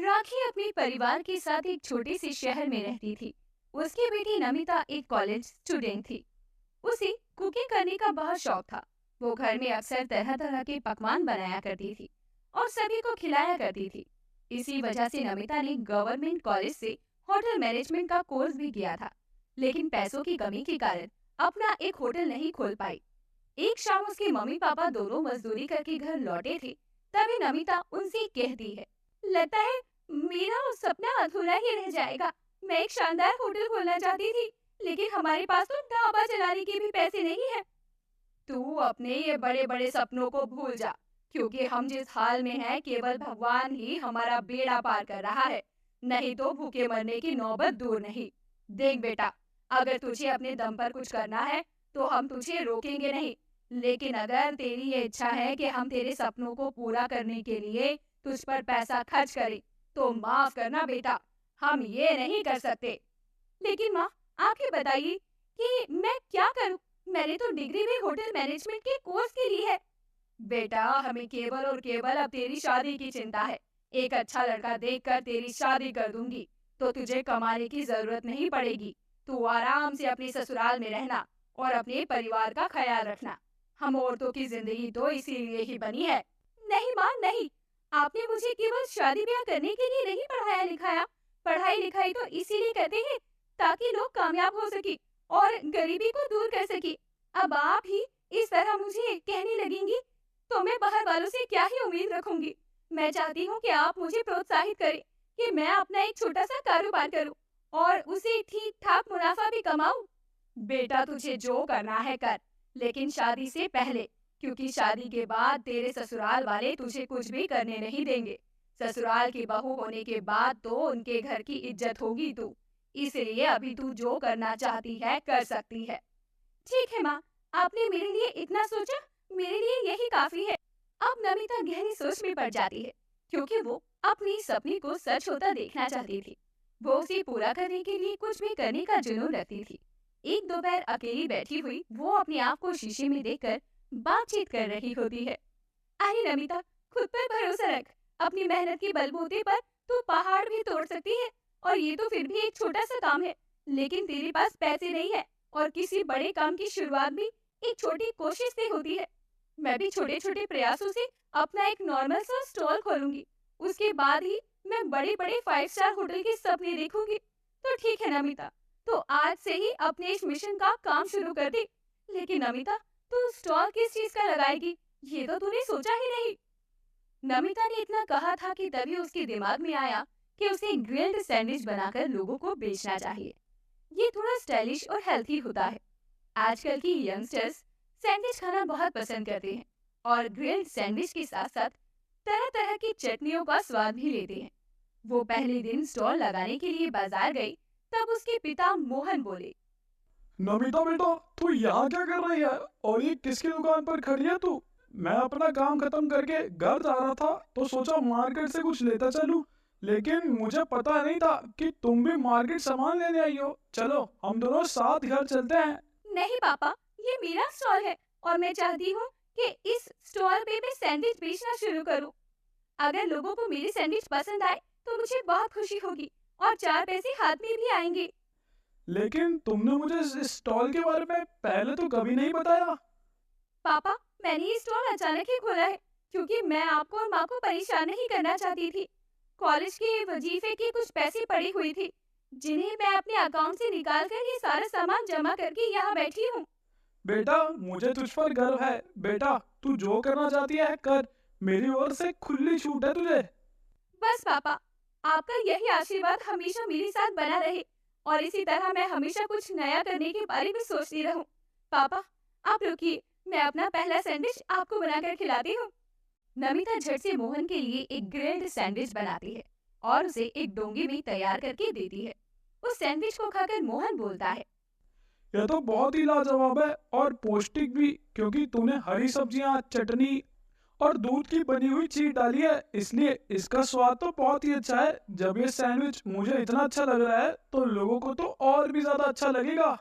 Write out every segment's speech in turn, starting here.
राखी अपने परिवार के साथ एक छोटे से शहर में रहती थी। उसकी बेटी नमिता एक कॉलेज स्टूडेंट थी। उसे कुकिंग करने का बहुत शौक था। वो घर में अक्सर तरह तरह के पकवान बनाया करती थी और सभी को खिलाया करती थी। इसी वजह से नमिता ने गवर्नमेंट कॉलेज से होटल मैनेजमेंट का कोर्स भी किया था, लेकिन पैसों की कमी के कारण अपना एक होटल नहीं खोल पाई। एक शाम उसके मम्मी पापा दोनों मजदूरी करके घर लौटे थे। तभी नमिता उनसे कहती है, लगता है मेरा वो सपना अधूरा ही रह जाएगा। मैं एक शानदार होटल खोलना चाहती थी, लेकिन हमारे पास तो ढाबा चलाने के भी पैसे नहीं है। तू अपने ये बड़े बड़े सपनों को भूल जा, क्योंकि हम जिस हाल में हैं केवल भगवान ही हमारा बेड़ा पार कर रहा है, नहीं तो भूखे मरने की नौबत दूर नहीं। देख बेटा, अगर तुझे अपने दम पर कुछ करना है तो हम तुझे रोकेंगे नहीं, लेकिन अगर तेरी ये इच्छा है कि हम तेरे सपनों को पूरा करने के लिए तुझ पर पैसा खर्च करें, तो माफ करना बेटा, हम ये नहीं कर सकते। लेकिन माँ, आप ही बताइए कि मैं क्या करूं? मैंने तो डिग्री भी होटल मैनेजमेंट के कोर्स की ली है। बेटा, हमें केवल और केवल अब तेरी शादी की चिंता है। एक अच्छा लड़का देखकर तेरी शादी कर दूंगी, तो तुझे कमाने की जरूरत नहीं पड़ेगी। तू आराम से अपने ससुराल में रहना और अपने परिवार का ख्याल रखना। हम औरतों की जिंदगी तो इसीलिए ही बनी है। नहीं माँ, नहीं। आपने मुझे केवल शादी ब्याह करने के लिए नहीं पढ़ाया लिखाया। पढ़ाई लिखाई तो इसीलिए करते हैं ताकि लोग कामयाब हो सके और गरीबी को दूर कर सके। अब आप ही इस तरह मुझे कहने लगेंगी तो मैं बाहर वालों से क्या ही उम्मीद रखूंगी। मैं चाहती हूँ कि आप मुझे प्रोत्साहित करें कि मैं अपना एक छोटा सा कारोबार करूँ और उसे ठीक ठाक मुनाफा भी कमाऊं। बेटा, तुझे जो करना है कर, लेकिन शादी से पहले, क्योंकि शादी के बाद तेरे ससुराल वाले तुझे कुछ भी करने नहीं देंगे। ससुराल की बहू होने के बाद तो उनके घर की इज्जत होगी तू। इसलिए अभी तू जो करना चाहती है कर सकती है। ठीक है माँ, आपने मेरे लिए इतना सोचा, मेरे लिए यही काफी है। अब नमिता गहरी सोच में पड़ जाती है, क्योंकि वो अपनी सपने को सच होता देखना चाहती थी। वो उसे पूरा करने के लिए कुछ भी करने का जुनून रखती थी। एक दोपहर अकेली बैठी हुई वो अपने आप को शीशे में देखकर बातचीत कर रही होती है। अरे नमिता, खुद पर भरोसा रख। अपनी मेहनत के बलबूते पर तू पहाड़ भी तोड़ सकती है। और ये तो फिर भी एक छोटा सा काम है, लेकिन तेरे पास पैसे नहीं है और किसी बड़े काम की शुरुआत भी एक छोटी कोशिश से होती है। मैं भी छोटे छोटे प्रयासों से अपना एक नॉर्मल सा स्टॉल खोलूंगी। उसके बाद ही मैं बड़े बड़े 5 स्टार होटल के सपने देखूंगी। तो ठीक है नमिता, तो आज से ही अपने इस मिशन का काम शुरू कर दे। लेकिन नमिता, तू स्टॉल किस चीज का लगाएगी, ये तो तूने सोचा ही नहीं। नमिता ने इतना कहा था कि तभी उसके दिमाग में आया कि उसे ग्रिल्ड सैंडविच बनाकर लोगों को बेचना चाहिए। ये थोड़ा स्टाइलिश और हेल्थी होता है। आजकल की यंगस्टर्स सैंडविच खाना बहुत पसंद करते हैं और ग्रिल्ड सैंडविच के साथ साथ तरह तरह की चटनियों का स्वाद भी लेते हैं। वो पहले दिन स्टॉल लगाने के लिए बाजार गई, तब उसके पिता मोहन बोले, नमिता बेटा, तू यहाँ क्या कर रही है और ये किसकी दुकान पर खड़ी है तू? मैं अपना काम खत्म करके घर जा रहा था तो सोचा मार्केट से कुछ लेता चलूं, लेकिन मुझे पता नहीं था कि तुम भी मार्केट सामान लेने आई हो। चलो हम दोनों साथ घर चलते हैं। नहीं पापा, ये मेरा स्टॉल है और मैं चाहती हूँ कि इस स्टॉल पे मैं सैंडविच बेचना शुरू करूँ। अगर लोगों को मेरी सैंडविच पसंद आए तो मुझे बहुत खुशी होगी और 4 पैसे हाथ में भी आएंगे। लेकिन तुमने मुझे इस स्टॉल के बारे में पहले तो कभी नहीं बताया। पापा, मैंने ये स्टॉल अचानक ही खोला है, क्योंकि मैं आपको और माँ को परेशान नहीं करना चाहती थी। कॉलेज के वजीफे की कुछ पैसे पड़ी हुई थी, जिन्हें मैं अपने अकाउंट से निकाल कर ये सारा सामान जमा करके यहाँ बैठी हूँ। बेटा, मुझे तुझ पर गर्व है। बेटा, तू जो करना चाहती है कर, मेरी ओर से खुली छूट है तुझे। बस पापा, आपका यही आशीर्वाद हमेशा मेरे साथ बना रहे और इसी तरह मैं हमेशा कुछ नया करने के बारे में सोचती रहूं। पापा, आप रुकिए, मैं अपना पहला सैंडविच आपको बनाकर खिलाती हूँ। नमिता झट से मोहन के लिए एक ग्रिल्ड सैंडविच बनाती है और उसे एक डोंगे में तैयार करके देती है। उस सैंडविच को खाकर मोहन बोलता है, यह तो बहुत ही लाजवाब है और पौष्टिक भी, क्योंकि तूने हरी सब्जियां, चटनी और दूध की बनी हुई चीज डाली है, इसलिए इसका स्वाद तो बहुत ही अच्छा है। जब ये सैंडविच मुझे इतना अच्छा लग रहा है तो लोगों को तो और भी ज्यादा अच्छा लगेगा।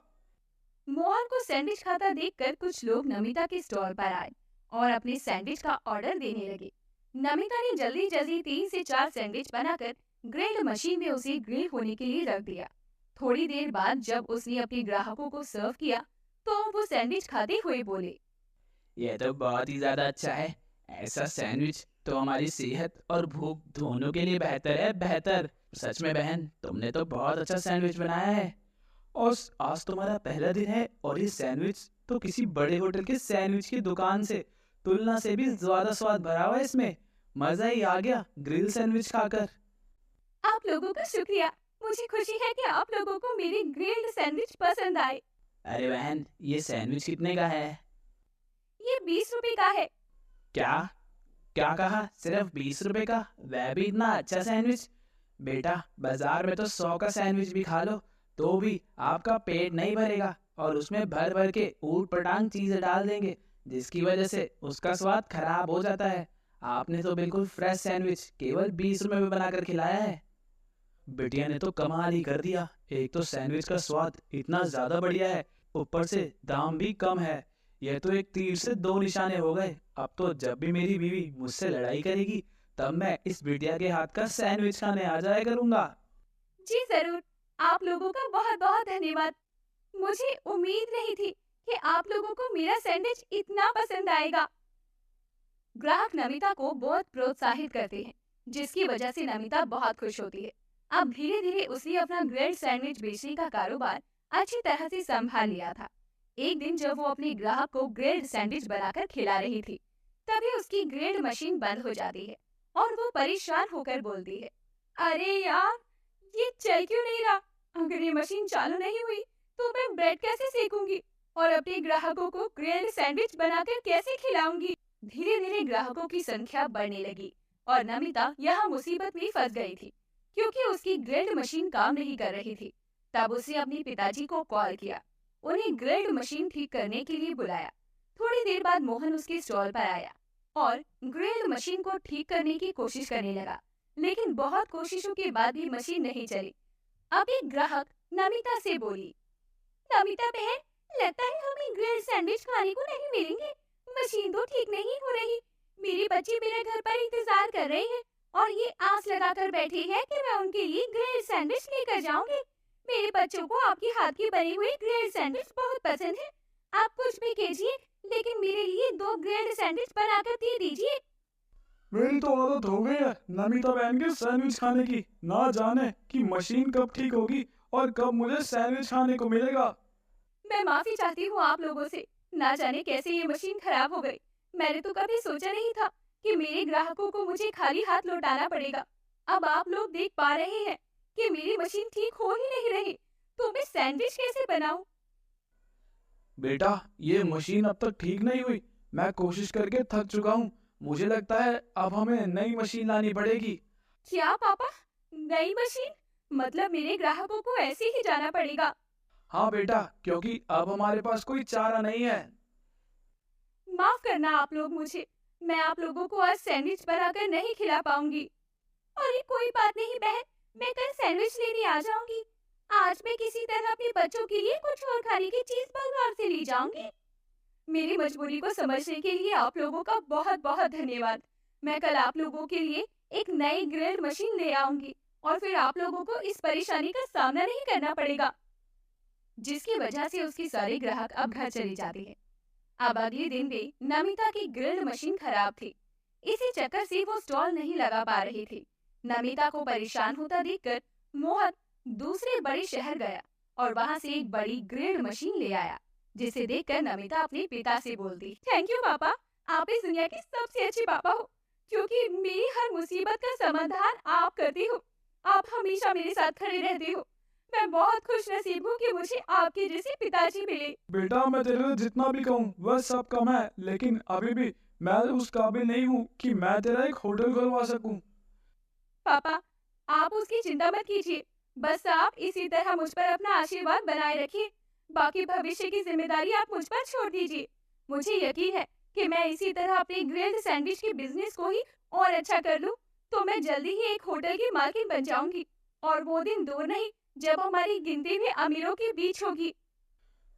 मोहन को सैंडविच खाता देखकर कुछ लोग नमिता के स्टॉल पर आए और अपने सैंडविच का ऑर्डर देने लगे। नमिता ने जल्दी जल्दी 3 से 4 सैंडविच बनाकर ग्रिल्ड मशीन में उसे ग्रिल होने के लिए रख दिया। थोड़ी देर बाद जब उसने अपने ग्राहकों को सर्व किया, तो वो सैंडविच खाते हुए बोले, ये तो बहुत ही ज्यादा अच्छा है। ऐसा सैंडविच तो हमारी सेहत और भूख दोनों के लिए बेहतर है, बेहतर। सच में बहन, तुमने तो बहुत अच्छा सैंडविच बनाया है। और आज तुम्हारा पहला दिन है और ये सैंडविच तो किसी बड़े होटल के सैंडविच की दुकान से तुलना से भी ज्यादा स्वाद भरा हुआ है इसमें। मजा ही आ गया ग्रिल सैंडविच खाकर। आप लोगों का शुक्रिया। मुझे खुशी है कि आप लोगों को मेरी ग्रिल्ड सैंडविच पसंद आए। अरे बहन, ये सैंडविच कितने का है? ये 20 रुपए का है। क्या क्या कहा? सिर्फ 20 रुपए का? वह भी इतना अच्छा सैंडविच? बेटा, बाजार में तो 100 का सैंडविच भी खा लो तो भी आपका पेट नहीं भरेगा, और उसमें भर भर के ऊट पटांग चीजें डाल देंगे जिसकी वजह से उसका स्वाद खराब हो जाता है। आपने तो बिल्कुल फ्रेश सैंडविच केवल 20 रुपए में बनाकर खिलाया है। बिटिया ने तो कमाल ही कर दिया। एक तो सैंडविच का स्वाद इतना ज्यादा बढ़िया है, ऊपर से दाम भी कम है। यह तो एक तीर से दो निशाने हो गए। अब तो जब भी मेरी बीवी मुझसे लड़ाई करेगी तब मैं इस बिटिया के हाथ का सैंडविच खाने आ जाया करूंगा। जी जरूर। आप लोगों का बहुत बहुत धन्यवाद। मुझे उम्मीद नहीं थी कि आप लोगों को मेरा सैंडविच इतना पसंद आएगा। ग्राहक नमिता को बहुत प्रोत्साहित करते हैं, जिसकी वजह से नमिता बहुत खुश होती है। अब धीरे धीरे उसने अपना ग्रिल्ड सैंडविच बेचने का कारोबार अच्छी तरह से संभाल लिया था। एक दिन जब वो अपने ग्राहक को ग्रिल्ड सैंडविच बनाकर खिला रही थी, तभी उसकी ग्रिल्ड मशीन बंद हो जाती है और वो परेशान होकर बोलती है, अरे यार, ये चल क्यों नहीं रहा? अगर ये मशीन चालू नहीं हुई तो मैं ब्रेड कैसे सेकूंगी और अपने ग्राहकों को ग्रिल्ड सैंडविच बनाकर कैसे खिलाऊंगी? धीरे धीरे ग्राहकों की संख्या बढ़ने लगी और नमिता यहाँ मुसीबत में फंस गई थी, क्योंकि उसकी ग्रिल्ड मशीन काम नहीं कर रही थी। तब उसने अपने पिताजी को कॉल किया, उन्हें ग्रिल्ड मशीन ठीक करने के लिए बुलाया। थोड़ी देर बाद मोहन उसके स्टॉल पर आया और ग्रिल्ड मशीन को ठीक करने की कोशिश करने लगा, लेकिन बहुत कोशिशों के बाद भी मशीन नहीं चली। अब एक ग्राहक नमिता से बोली, नमिता बहन, लगता है हमें ग्रिल्ड सैंडविच खाने को नहीं मिलेंगे। मशीन तो ठीक नहीं हो रही। मेरे बच्चे मेरे घर पर इंतजार कर रहे हैं और ये आस लगाकर बैठे हैं कि मैं उनके लिए ग्रिल्ड सैंडविच लेकर जाऊंगी। मेरे बच्चों को आपके हाथ की बनी हुई ग्रिल्ड सैंडविच बहुत पसंद है। आप कुछ भी कीजिए, लेकिन मेरे लिए 2 ग्रिल्ड सैंडविच बनाकर दे दीजिए। मेरी तो आदत हो गई है नमिता बहन के सैंडविच खाने की। ना जाने कि मशीन कब ठीक होगी और कब मुझे सैंडविच खाने को मिलेगा। मैं माफी चाहती हूँ आप लोगों से। ना जाने कैसे ये मशीन खराब हो गई। मैंने तो कभी सोचा नहीं था कि मेरे ग्राहकों को मुझे खाली हाथ लौटाना पड़ेगा। अब आप लोग देख पा रहे हैं कि मेरी मशीन ठीक हो ही नहीं रही, तो मैं सैंडविच कैसे बनाऊं? बेटा, ये मशीन अब तक ठीक नहीं हुई। मैं कोशिश करके थक चुका हूँ। मुझे लगता है अब हमें नई मशीन लानी पड़ेगी। क्या पापा, नई मशीन? मतलब मेरे ग्राहकों को ऐसे ही जाना पड़ेगा? हाँ बेटा, क्योंकि अब हमारे पास कोई चारा नहीं है। माफ करना आप लोग मुझे। मैं आप लोगों को आज सैंडविच बनाकर नहीं खिला पाऊंगी। अरे कोई बात नहीं बहन, मैं कल सैंडविच लेने आ जाऊंगी। आज मैं किसी तरह अपने बच्चों के लिए कुछ और खाने की चीज बाजार से ले जाऊंगी। मेरी मजबूरी को समझने के लिए आप लोगों का बहुत बहुत धन्यवाद। मैं कल आप लोगों के लिए एक नई ग्रिल्ड मशीन ले आऊंगी और फिर आप लोगों को इस परेशानी का सामना नहीं करना पड़ेगा। जिसकी वजह से उसके सारे ग्राहक अब घर चले जाते हैं। अब अगले दिन भी नमिता की ग्रिल्ड मशीन खराब थी। इसी चक्कर से वो स्टॉल नहीं लगा पा रही थी। नमिता को परेशान होता देखकर मोहन दूसरे बड़े शहर गया और वहां से एक बड़ी ग्रिल्ड मशीन ले आया, जिसे देखकर नमिता अपने पिता से बोलती, थैंक यू पापा, आप इस दुनिया के सबसे अच्छे पापा हो, क्योंकि मेरी हर मुसीबत का समाधान आप करते हो। आप हमेशा मेरे साथ खड़े रहते हो। मैं बहुत खुश नसीब हूँ कि मुझे आपके जैसे पिताजी मिले। बेटा, मैं तेरे लिए जितना भी कहूँ वह सब कम है, लेकिन अभी भी मैं उस काबिल नहीं हूँ कि मैं तेरा एक होटल खुलवा सकूँ। पापा, आप उसकी चिंता मत कीजिए। बस आप इसी तरह मुझ पर अपना आशीर्वाद बनाए रखिए। बाकी भविष्य की जिम्मेदारी आप मुझ पर छोड़ दीजिए। मुझे यकीन है कि मैं इसी तरह अपने ग्रिल्ड सैंडविच के बिजनेस को ही और अच्छा कर लूं, तो मैं जल्दी ही एक होटल की मालकिन बन जाऊंगी। और वो दिन दूर नहीं जब हमारी गिनती भी अमीरों के बीच होगी।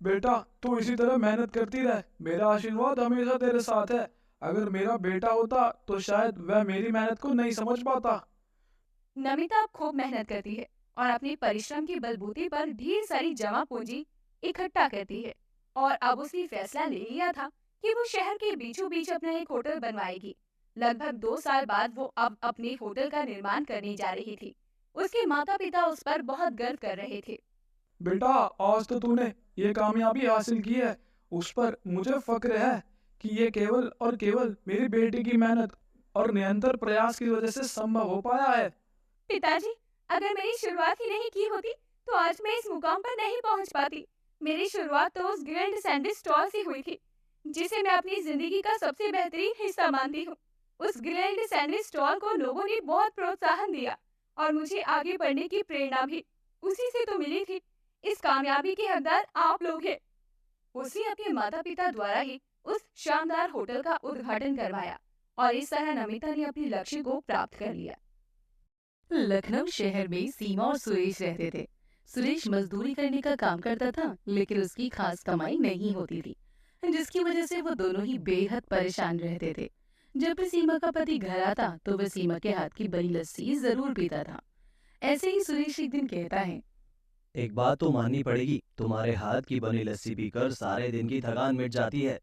बेटा, तू इसी तरह मेहनत करती रह। मेरा आशीर्वाद हमेशा तेरे साथ है। अगर मेरा बेटा होता तो शायद वह मेरी मेहनत को नहीं समझ पाता। नमिता अब खूब मेहनत करती है और अपने परिश्रम के बलबूते पर ढेर सारी जमा पूंजी इकट्ठा करती है और अब उसने फैसला ले लिया था कि वो शहर के बीचों बीच अपना एक होटल बनवाएगी। लगभग 2 साल बाद वो अब अपने होटल का निर्माण करने जा रही थी। उसके माता पिता उस पर बहुत गर्व कर रहे थे। बेटा, आज तो तूने ये कामयाबी हासिल की है, उस पर मुझे फक्र है कि ये केवल और केवल मेरी बेटी की मेहनत और निरंतर प्रयास की वजह से संभव हो पाया है। पिताजी, अगर मेरी शुरुआत ही नहीं की होती तो आज मैं इस मुकाम पर नहीं पहुंच पाती। मेरी शुरुआत तो उस ग्रैंड सैंडविच स्टॉल से हुई थी, जिसे मैं अपनी जिंदगी का सबसे बेहतरीन हिस्सा मानती हूँ। उस ग्रैंड सैंडविच स्टॉल को लोगों ने बहुत प्रोत्साहन दिया और मुझे आगे बढ़ने की प्रेरणा भी उसी से तो मिली थी। इस कामयाबी के हकदार आप लोग हैं। उसे अपने माता पिता द्वारा ही उस शानदार होटल का उद्घाटन करवाया और इस तरह नमिता ने अपने लक्ष्य को प्राप्त कर लिया। लखनऊ शहर में सीमा और सुरेश रहते थे। सुरेश मजदूरी करने का काम करता था, लेकिन उसकी खास कमाई नहीं होती थी, जिसकी वजह से वो दोनों ही बेहद परेशान रहते थे। जब भी सीमा का पति घर आता तो वह सीमा के हाथ की बनी लस्सी जरूर पीता था। ऐसे ही सुरेश एक दिन कहता है, एक बात तो माननी पड़ेगी, तुम्हारे हाथ की बनी लस्सी पीकर सारे दिन की थकान मिट जाती है।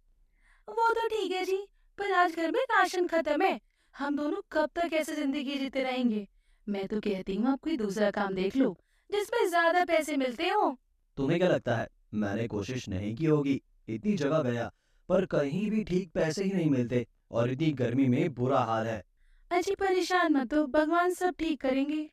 वो तो ठीक है जी, पर आज घर में राशन खत्म है। हम दोनों कब तक ऐसे जिंदगी जीते रहेंगे? मैं तो कहती हूँ आप कोई दूसरा काम देख लो जिसमें ज्यादा पैसे मिलते हो। तुम्हें क्या लगता है मैंने कोशिश नहीं की होगी? इतनी जगह गया पर कहीं भी ठीक पैसे ही नहीं मिलते और इतनी गर्मी में बुरा हाल है। अजी परेशान मत हो, भगवान सब ठीक करेंगे।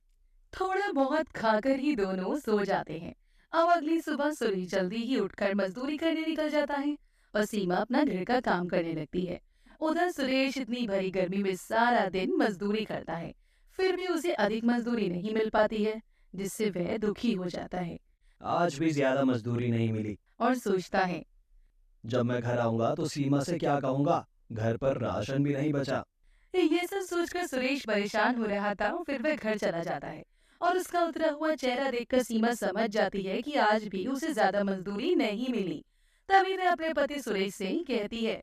थोड़ा बहुत खाकर ही दोनों सो जाते हैं। अब अगली सुबह सुरेश जल्दी ही उठकर मजदूरी करने निकल जाता है और सीमा अपना घर का काम करने लगती है। उधर सुरेश इतनी भरी गर्मी में सारा दिन मजदूरी करता है, फिर भी उसे अधिक मजदूरी नहीं मिल पाती है, जिससे वह दुखी हो जाता है आज भी ज्यादा मजदूरी नहीं मिली। और सोचता है, जब मैं घर आऊंगा तो सीमा से क्या कहूंगा? घर पर राशन भी नहीं बचा। ये सब सोचकर सुरेश परेशान हो रहा था। फिर वह घर चला जाता है और उसका उतरा हुआ चेहरा देखकर सीमा समझ जाती है कि आज भी उसे ज्यादा मजदूरी नहीं मिली। तभी वह अपने पति सुरेश से ही कहती है,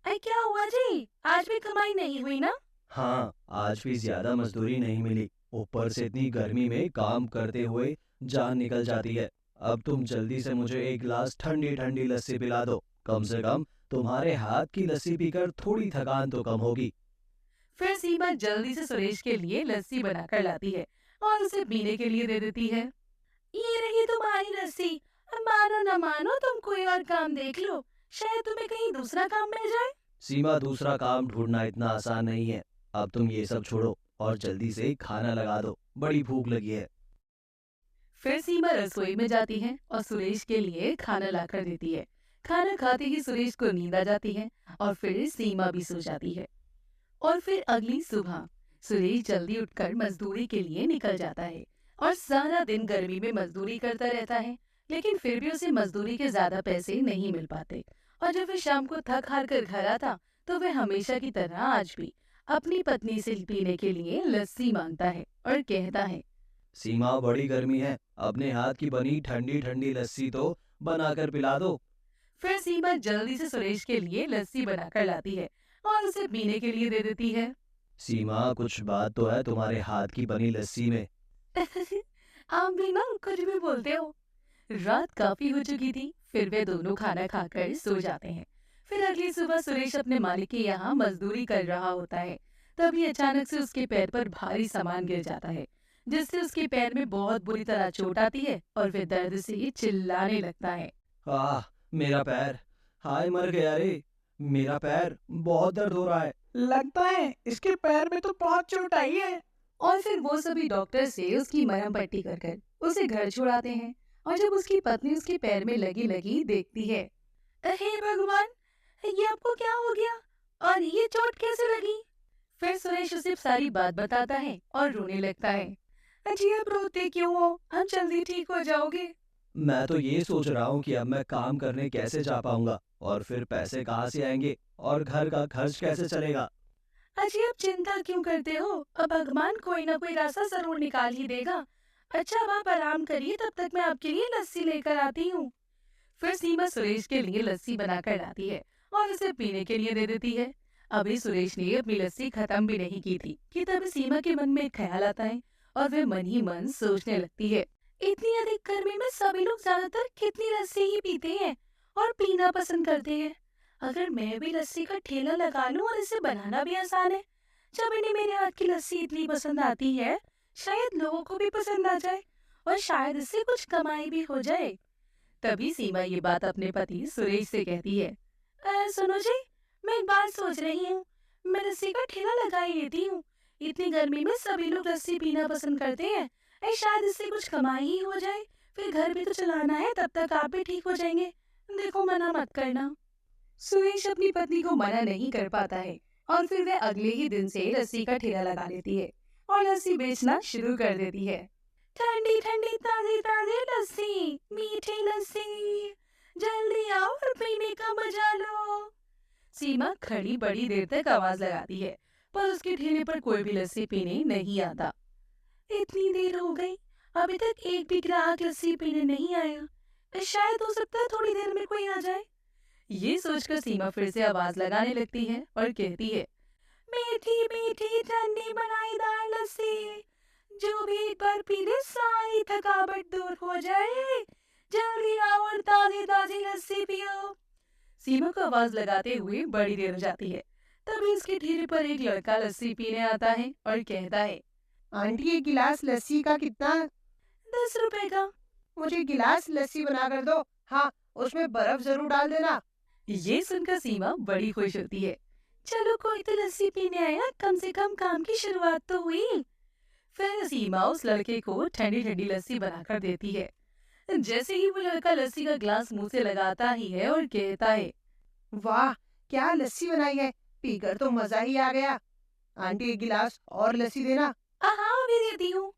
अरे क्या हुआ जी, आज भी कमाई नहीं हुई ना? हाँ, आज भी ज्यादा मजदूरी नहीं मिली। ऊपर से इतनी गर्मी में काम करते हुए जान निकल जाती है। अब तुम जल्दी से मुझे एक गिलास ठंडी ठंडी लस्सी पिला दो। कम से कम तुम्हारे हाथ की लस्सी पीकर थोड़ी थकान तो कम होगी। फिर सीमा जल्दी से सुरेश के लिए लस्सी बनाकर लाती है और उसे पीने के लिए दे देती है। ये रही तुम्हारी लस्सी, अब मानो न मानो तुम कोई और काम देख लो, शायद तुम्हें कहीं दूसरा काम मिल जाए। सीमा, दूसरा काम ढूंढना इतना आसान नहीं है। अब तुम ये सब छोड़ो और जल्दी से खाना लगा दो, बड़ी भूख लगी है। फिर सीमा रसोई में जाती है और सुरेश के लिए खाना लाकर देती है। खाना खाते ही सुरेश को नींद आ जाती है और फिर सीमा भी सो जाती है। और फिर अगली सुबह सुरेश जल्दी उठकर मजदूरी के लिए निकल जाता है और सारा दिन गर्मी में मजदूरी करता रहता है, लेकिन फिर भी उसे मजदूरी के ज्यादा पैसे नहीं मिल पाते। और जब वह शाम को थक हार कर घर आता तो वह हमेशा की तरह आज भी अपनी पत्नी से पीने के लिए लस्सी मांगता है और कहता है, सीमा, बड़ी गर्मी है, अपने हाथ की बनी ठंडी ठंडी लस्सी तो बनाकर पिला दो। फिर सीमा जल्दी से सुरेश के लिए लस्सी बनाकर लाती है और उसे पीने के लिए दे देती है। सीमा, कुछ बात तो है तुम्हारे हाथ की बनी लस्सी में। आप भी ना कुछ भी बोलते हो। रात काफी हो चुकी थी, फिर वे दोनों खाना खाकर सो जाते हैं। फिर अगली सुबह सुरेश अपने मालिक के यहाँ मजदूरी कर रहा होता है। तभी अचानक से उसके पैर पर भारी सामान गिर जाता है, जिससे उसके पैर में बहुत बुरी तरह चोट आती है और वह दर्द से चिल्लाने लगता है। आह, मेरा पैर, हाय मर गया रे, मेरा पैर बहुत दर्द हो रहा है। लगता है इसके पैर में तो बहुत चोट आई है। और फिर वो सभी डॉक्टर से उसकी मरहम पट्टी कर कर उसे घर छुड़ाते हैं। और जब उसकी पत्नी उसके पैर में लगी लगी देखती है, हे भगवान, ये आपको क्या हो गया और ये चोट कैसे लगी? फिर सुरेश उसे सारी बात बताता है और रोने लगता है। अजी आप रोते क्यों हो, हम जल्दी ठीक हो जाओगे। मैं तो ये सोच रहा हूँ कि अब मैं काम करने कैसे जा पाऊंगा और फिर पैसे कहाँ से आएंगे और घर का खर्च कैसे चलेगा। अजी आप चिंता क्यों करते हो, अब भगवान कोई ना कोई रास्ता जरूर निकाल ही देगा। अच्छा अब आप आराम करिए, तब तक मैं आपके लिए लस्सी लेकर आती हूँ। फिर सीमा सुरेश के लिए लस्सी बनाकर लाती है और उसे पीने के लिए दे देती है। अभी सुरेश ने अपनी लस्सी खत्म भी नहीं की थी कि तभी सीमा के मन में एक ख्याल आता है और वह मन ही मन सोचने लगती है, इतनी अधिक गर्मी में सभी लोग ज्यादातर कितनी लस्सी ही पीते हैं और पीना पसंद करते हैं। अगर मैं भी लस्सी का ठेला लगा लूं और इसे बनाना भी आसान है। जब इन्हें मेरे हाथ की लस्सी इतनी पसंद आती है, शायद लोगों को भी पसंद आ जाए और शायद इससे कुछ कमाई भी हो जाए। तभी सीमा ये बात अपने पति सुरेश से कहती है, सुनो जी, मैं एक बात सोच रही हूँ, मैं लस्सी का ठेला लगा ही लेती हूँ। इतनी गर्मी में सभी लोग लस्सी पीना पसंद करते हैं, शायद इससे कुछ कमाई ही हो जाए। फिर घर भी तो चलाना है, तब तक आप भी ठीक हो जाएंगे। देखो, मना मत करना। सुरेश अपनी पत्नी को मना नहीं कर पाता है और फिर वह अगले ही दिन से लस्सी का ठेला लगा लेती है और लस्सी बेचना शुरू कर देती है। ठंडी ठंडी ताजी ताजी लस्सी, मीठी लस्सी, जल्दी आओ और पीने का मजा लो। सीमा खड़ी बड़ी देर तक आवाज लगाती है, पर उसके ठेले पर कोई भी लस्सी पीने नहीं आता। इतनी देर हो गई, अभी तक एक भी ग्राहक लस्सी पीने नहीं आया। शायद हो सकता है थोड़ी देर में कोई आ जाए। ये सोचकर सीमा फिर से आवाज लगाने लगती है और कहती है, मीठी मीठी ठंडी बनाईदार लस्सी, जो भी एक बार पी ले सारी थकावट दूर हो जाए। जल्दी आओ और ताजी ताजी लस्सी पियो। सीमा को आवाज लगाते हुए बड़ी देर हो जाती है। तभी उसके ठेले पर एक लड़का लस्सी पीने आता है और कहता है, आंटी, एक गिलास लस्सी का कितना? 10 रुपए का। मुझे गिलास लस्सी बना कर दो। हाँ, उसमें बर्फ जरूर डाल देना। ये सुनकर सीमा बड़ी खुश होती है। चलो, कोई तो लस्सी पीने आया, कम से कम काम की शुरुआत तो हुई। फिर सीमा उस लड़के को ठंडी ठंडी लस्सी बनाकर देती है। जैसे ही वो लड़का लस्सी का ग्लास मुंह से लगाता ही है और कहता है, वाह, क्या लस्सी बनाई है, पीकर तो मजा ही आ गया। आंटी, एक गिलास और लस्सी देना। हाँ, अभी देती हूँ।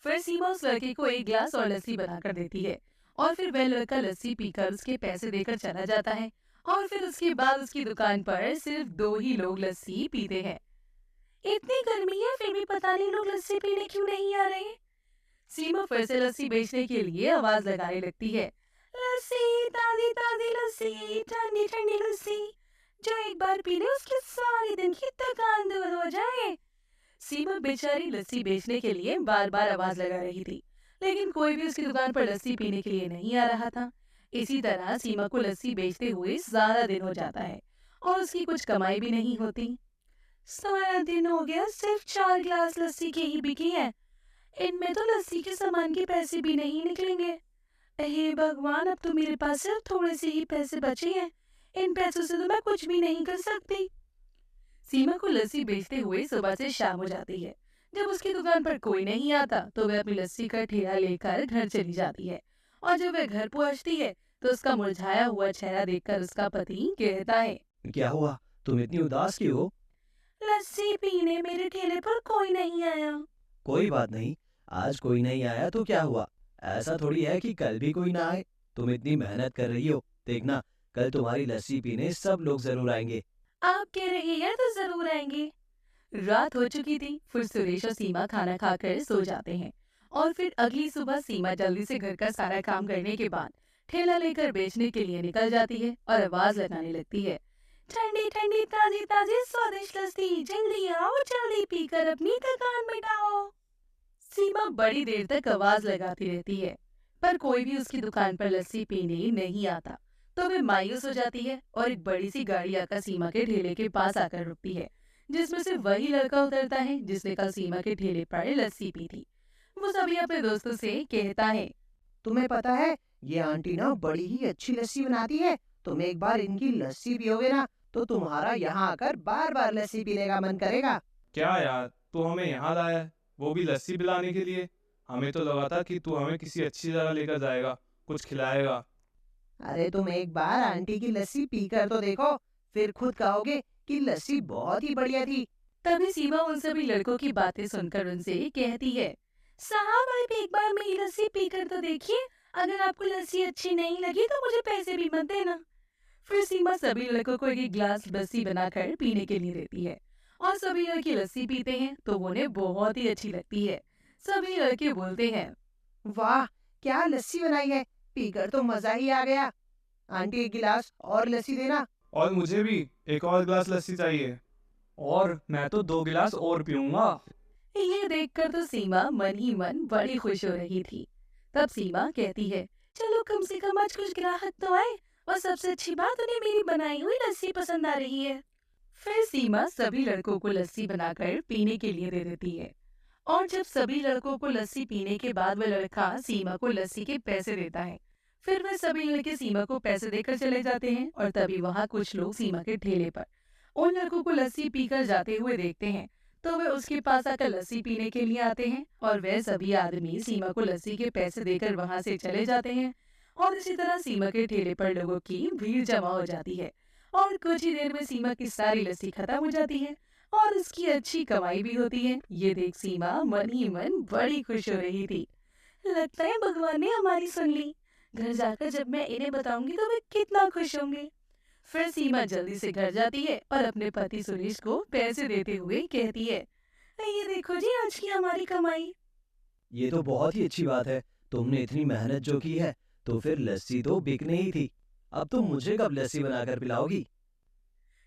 फिर सीमा उस लड़के को एक गिलास और लस्सी बनाकर देती है और फिर वह लड़का लस्सी पीकर उसके पैसे देकर चला जाता है। और फिर उसके बाद उसकी दुकान पर सिर्फ 2 ही लोग लस्सी पीते हैं। इतनी गर्मी है, फिर भी पता नहीं लोग लस्सी पीने क्यों नहीं आ रहे। सीमा फिर से लस्सी बेचने के लिए आवाज लगाने लगती है, लस्सी, ताजी ताजी लस्सी, ठंडी ठंडी लस्सी, जो एक बार पी ले उसके सारे दिन की थकान दूर हो जाए। सीमा बेचारी लस्सी बेचने के लिए बार बार आवाज लगा रही थी, लेकिन कोई भी उसकी दुकान पर लस्सी पीने के लिए नहीं आ रहा था। इसी तरह सीमा को लस्सी बेचते हुए ज्यादा दिन हो जाता है और उसकी कुछ कमाई भी नहीं होती। सारा दिन हो गया, सिर्फ 4 गिलास लस्सी के ही बिकी है। इनमें तो लस्सी के सामान के पैसे भी नहीं निकलेंगे। हे भगवान, अब तो मेरे पास सिर्फ थोड़े से ही पैसे बचे हैं। इन पैसों से तो मैं कुछ भी नहीं कर सकती। सीमा को लस्सी बेचते हुए सुबह से शाम हो जाती है। जब उसकी दुकान पर कोई नहीं आता तो वह अपनी लस्सी का ठेला लेकर घर चली जाती है और जब वह घर पहुंचती है तो उसका मुरझाया हुआ चेहरा देखकर उसका पति कहता है, क्या हुआ, तुम इतनी उदास क्यों हो? लस्सी पीने मेरे ठेले पर कोई नहीं आया। कोई बात नहीं, आज कोई नहीं आया तो क्या हुआ, ऐसा थोड़ी है कि कल भी कोई ना आए। तुम इतनी मेहनत कर रही हो, देखना कल तुम्हारी लस्सी पीने सब लोग जरूर आएंगे। आप कह रही हैं तो जरूर आएंगे। रात हो चुकी थी। फिर सुरेश और सीमा खाना खाकर सो जाते हैं और फिर अगली सुबह सीमा जल्दी से घर का सारा काम करने के बाद ठेला लेकर बेचने के लिए निकल जाती है और आवाज लगाने लगती है, ठंडी ठंडी ताजी ताजी स्वादिष्ट लस्सी, जल्दी आओ, जल्दी पीकर अपनी थकान मिटाओ। सीमा बड़ी देर तक आवाज लगाती रहती है, पर कोई भी उसकी दुकान पर लस्सी पीने नहीं आता। तो वे मायूस हो जाती है और एक बड़ी सी गाड़ी आकर सीमा के ठेले के पास आकर रुकती है, जिसमें से वही लड़का उतरता है जिसने कल सीमा के ठेले पर लस्सी पी थी। वो सभी अपने दोस्तों से कहता है, तुम्हें पता है, ये आंटी ना बड़ी ही अच्छी लस्सी बनाती है। तुम एक बार इनकी लस्सी पियोगे ना तो तुम्हारा यहाँ आकर बार बार लस्सी पीने का मन करेगा। क्या यार, तू हमें यहाँ लाया है, वो भी लस्सी पिलाने के लिए? हमें तो लगा था कि तू हमें किसी अच्छी जगह लेकर जाएगा, कुछ खिलाएगा। अरे, तुम एक बार आंटी की लस्सी पीकर तो देखो, फिर खुद कहोगे कि लस्सी बहुत ही बढ़िया थी। तभी सीमा उन सभी लड़कों की बातें सुनकर उनसे कहती है, साहब, आप एक बार मेरी लस्सी पीकर तो देखिए। अगर आपको लस्सी अच्छी नहीं लगी तो मुझे पैसे भी मत देना। फिर सीमा सभी लड़कों को एक गिलास लस्सी बनाकर पीने के लिए देती है और सभी लड़के लस्सी पीते हैं तो उन्हें बहुत ही अच्छी लगती है। सभी लड़के बोलते हैं, वाह, क्या लस्सी बनाई है, पीकर तो मजा ही आ गया। आंटी, एक गिलास और लस्सी देना। और मुझे भी एक और गिलास लस्सी चाहिए। और मैं तो 2 गिलास और पीऊंगा। ये देखकर तो सीमा मन ही मन बड़ी खुश हो रही थी। तब सीमा कहती है, चलो कम से कम आज कुछ ग्राहक तो आए, और सबसे अच्छी बात उन्हें मेरी बनाई हुई लस्सी पसंद आ रही है। फिर सीमा सभी लड़कों को लस्सी बनाकर पीने के लिए दे देती है। और जब सभी लड़कों को लस्सी पीने के बाद वह लड़का सीमा को लस्सी के पैसे देता है। फिर वह सभी लड़के सीमा को पैसे देकर चले जाते हैं और तभी वहाँ कुछ लोग सीमा के ठेले पर उन लड़कों को लस्सी पीकर जाते हुए देखते हैं, तो वे उसके पास आकर लस्सी पीने के लिए आते हैं और वह सभी आदमी सीमा को लस्सी के पैसे देकर वहां से चले जाते हैं। और इसी तरह सीमा के ठेले पर लोगों की भीड़ जमा हो जाती है और कुछ ही देर में सीमा की सारी लस्सी खत्म हो जाती है और उसकी अच्छी कमाई भी होती है। ये देख सीमा मन ही मन बड़ी खुश हो रही थी। लगता है भगवान ने हमारी सुन ली। घर जाकर जब मैं इन्हें बताऊंगी तो वे कितना खुश होंगे। फिर सीमा जल्दी से घर जाती है और अपने पति सुरेश को पैसे देते हुए कहती है, ये देखो जी आज की हमारी कमाई। ये तो बहुत ही अच्छी बात है। तुमने इतनी मेहनत जो की है, तो फिर लस्सी तो बिकने ही थी। अब तुम मुझे कब लस्सी बनाकर पिलाओगी?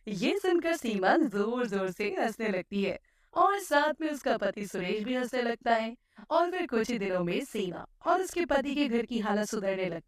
ये सुनकर सीमा जोर जोर से हंसने लगती है और साथ में उसका पति सुरेश भी हंसने लगता है। और फिर कुछ ही दिनों में सीमा और उसके पति के घर की हालत सुधरने लगती है।